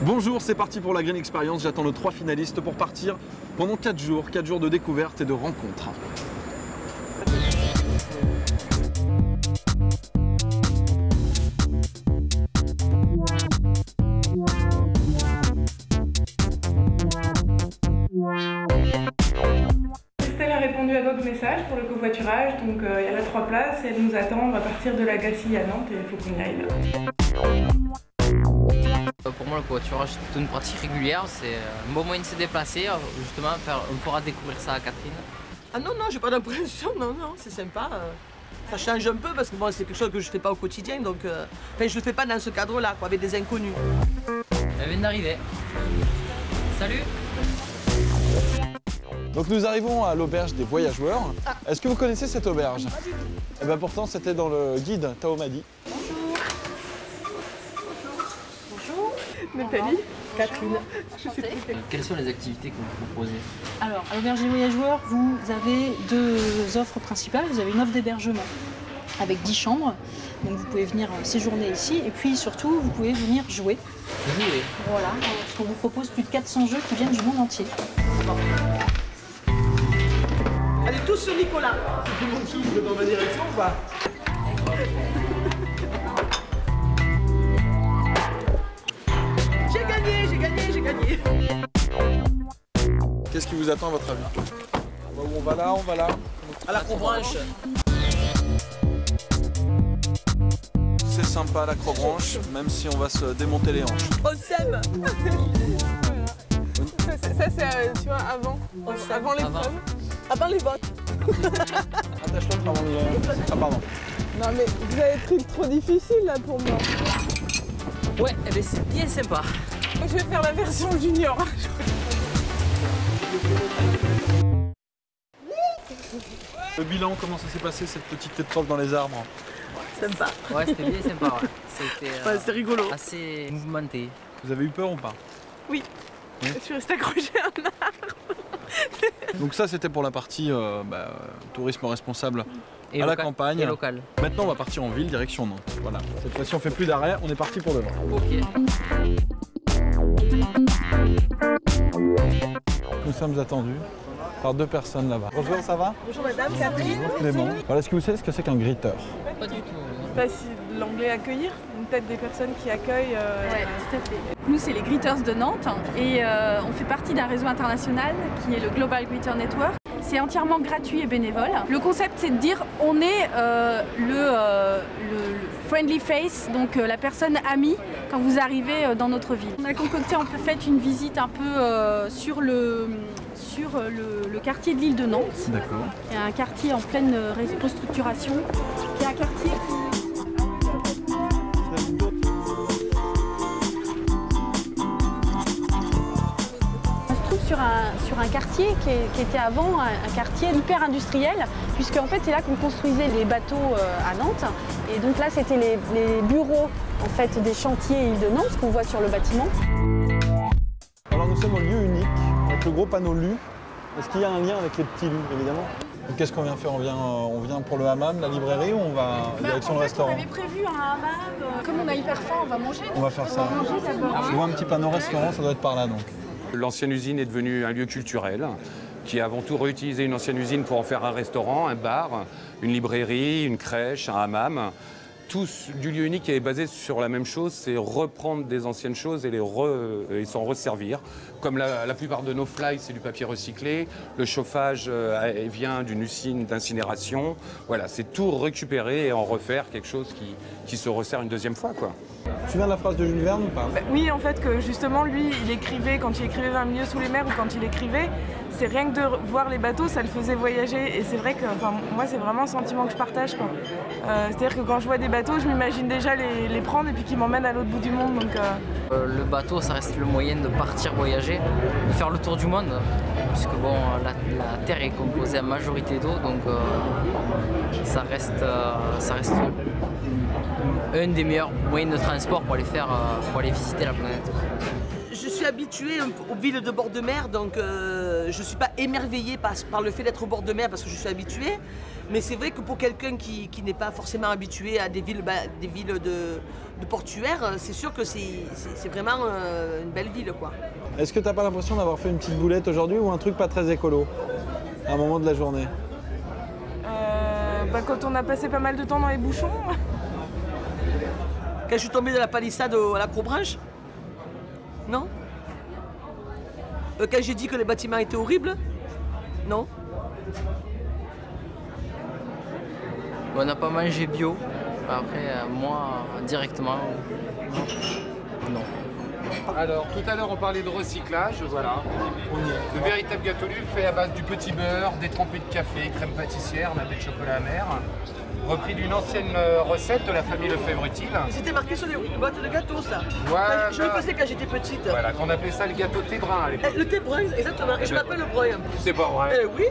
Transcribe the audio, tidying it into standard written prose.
Bonjour, c'est parti pour la Green Experience. J'attends nos 3 finalistes pour partir pendant 4 jours de découverte et de rencontres. Estelle a répondu à notre message pour le covoiturage, donc il y a là 3 places et elle nous attend, on va partir de la Gacilly à Nantes et il faut qu'on y aille là. Pour moi, le covoiturage, c'est plutôt une pratique régulière, c'est un bon moyen de se déplacer, justement, on pourra découvrir ça à Catherine. Ah non, j'ai pas d'impression, non, c'est sympa. Ça change un peu parce que bon, c'est quelque chose que je fais pas au quotidien, donc enfin, je le fais pas dans ce cadre-là, avec des inconnus. Elle vient d'arriver. Salut! Donc nous arrivons à l'auberge des voyageurs. Est-ce que vous connaissez cette auberge? Eh bien pourtant c'était dans le guide Tao m'a dit. Bonjour. Nathalie. Catherine. Quelles sont les activités que vous proposez? Alors, à l'auberge des voyageurs, vous avez 2 offres principales. Vous avez une offre d'hébergement avec 10 chambres. Donc vous pouvez venir séjourner ici et puis surtout vous pouvez venir jouer. Jouer. Voilà, parce qu'on vous propose plus de 400 jeux qui viennent du monde entier. Allez tous sur Nicolas. Tout le monde souffle dans ma direction ou pas? J'ai gagné. Qu'est-ce qui vous attend à votre avis? On va là. À la Crobranche. C'est sympa la Crobranche, même si on va se démonter les hanches. On s'aime. Ça c'est, tu vois, avant l'épreuve. Avant les votes. Attache-toi avant le... Ah pardon. Non mais vous avez des trucs trop difficiles là pour moi. Ouais, eh ben, c'est bien sympa. Je vais faire la version junior. Le bilan, comment ça s'est passé cette petite épreuve dans les arbres? Sympa. Ouais, c'était bien sympa. Ouais. C'était rigolo. Assez mouvementé. Vous avez eu peur ou pas? Oui. Je suis restée accrochée à un arbre. Donc ça c'était pour la partie tourisme responsable Et à la local, campagne. et local. Maintenant on va partir en ville, direction Nantes. Voilà, cette fois-ci on fait plus d'arrêt, on est parti pour demain. Ok. Nous sommes attendus par 2 personnes là-bas. Bonjour, ça va? Bonjour madame, Catherine. Bonjour Clément. Voilà, est-ce que vous savez ce que c'est qu'un greeter? Pas du tout. Bah, si l'anglais accueillir, peut-être des personnes qui accueillent. Ouais, tout à fait. Nous, c'est les Greeters de Nantes et on fait partie d'un réseau international qui est le Global Greeter Network. C'est entièrement gratuit et bénévole. Le concept, c'est de dire on est le friendly face, donc la personne amie quand vous arrivez dans notre ville. On a concocté en fait une visite un peu sur le quartier de l'île de Nantes. D'accord. Il y a un quartier en pleine restructuration. Il y a un quartier sur un quartier qui était avant un quartier hyper industriel, puisque en fait c'est là qu'on construisait les bateaux à Nantes. Et donc là c'était les bureaux en fait des chantiers Île de Nantes qu'on voit sur le bâtiment. Alors nous sommes au lieu unique, avec le gros panneau lu. Est-ce qu'il y a un lien avec les petits lus, évidemment? Qu'est-ce qu'on vient faire? On vient pour le hammam, la librairie, ou on va direction le restaurant? On avait prévu un hammam. Comme on a hyper faim, on va manger. On va faire ça. Je vois un petit panneau restaurant, ça doit être par là donc. L'ancienne usine est devenue un lieu culturel qui a avant tout réutilisé une ancienne usine pour en faire un restaurant, un bar, une librairie, une crèche, un hammam. Tout du lieu unique est basé sur la même chose, c'est reprendre des anciennes choses et s'en resservir. Comme la plupart de nos fly, c'est du papier recyclé. Le chauffage vient d'une usine d'incinération. Voilà, c'est tout récupérer et en refaire quelque chose qui se resserre une deuxième fois, quoi. Tu te souviens de la phrase de Jules Verne ou pas? Oui, en fait, que justement, lui, il écrivait, quand il écrivait 20 milieux sous les mers ou quand il écrivait, c'est rien que de voir les bateaux, ça le faisait voyager. Et c'est vrai que moi, c'est vraiment un sentiment que je partage. C'est-à-dire que quand je vois des bateaux, je m'imagine déjà les prendre et puis qu'ils m'emmènent à l'autre bout du monde. Donc, Le bateau, ça reste le moyen de partir voyager, de faire le tour du monde, puisque bon, la Terre est composée à majorité d'eau, donc ça reste un des meilleurs moyens de transport pour aller visiter la planète. je suis habituée aux villes de bord de mer, donc je ne suis pas émerveillée par le fait d'être au bord de mer parce que je suis habituée. Mais c'est vrai que pour quelqu'un qui n'est pas forcément habitué à des villes de portuaires, c'est sûr que c'est vraiment une belle ville, quoi. Est-ce que tu n'as pas l'impression d'avoir fait une petite boulette aujourd'hui ou un truc pas très écolo à un moment de la journée? Quand on a passé pas mal de temps dans les bouchons. Quand je suis tombée de la palissade à l'Acrobranche? Non. Quand j'ai dit que les bâtiments étaient horribles? Non. On n'a pas mangé bio. Après, moi, directement, non. Alors, tout à l'heure, on parlait de recyclage, voilà. Le véritable gâteau lu fait à base du petit beurre, des trempées de café, crème pâtissière, nappé de chocolat amer. Repris d'une ancienne recette de la famille Lefebvre-Utile. C'était marqué sur les boîtes de gâteau, ça. Voilà. Je le faisais quand j'étais petite. Voilà, qu'on appelait ça le gâteau thé brun à l'époque. Le thé brun, exactement. Et je m'appelle le brun. C'est pas vrai. Oui.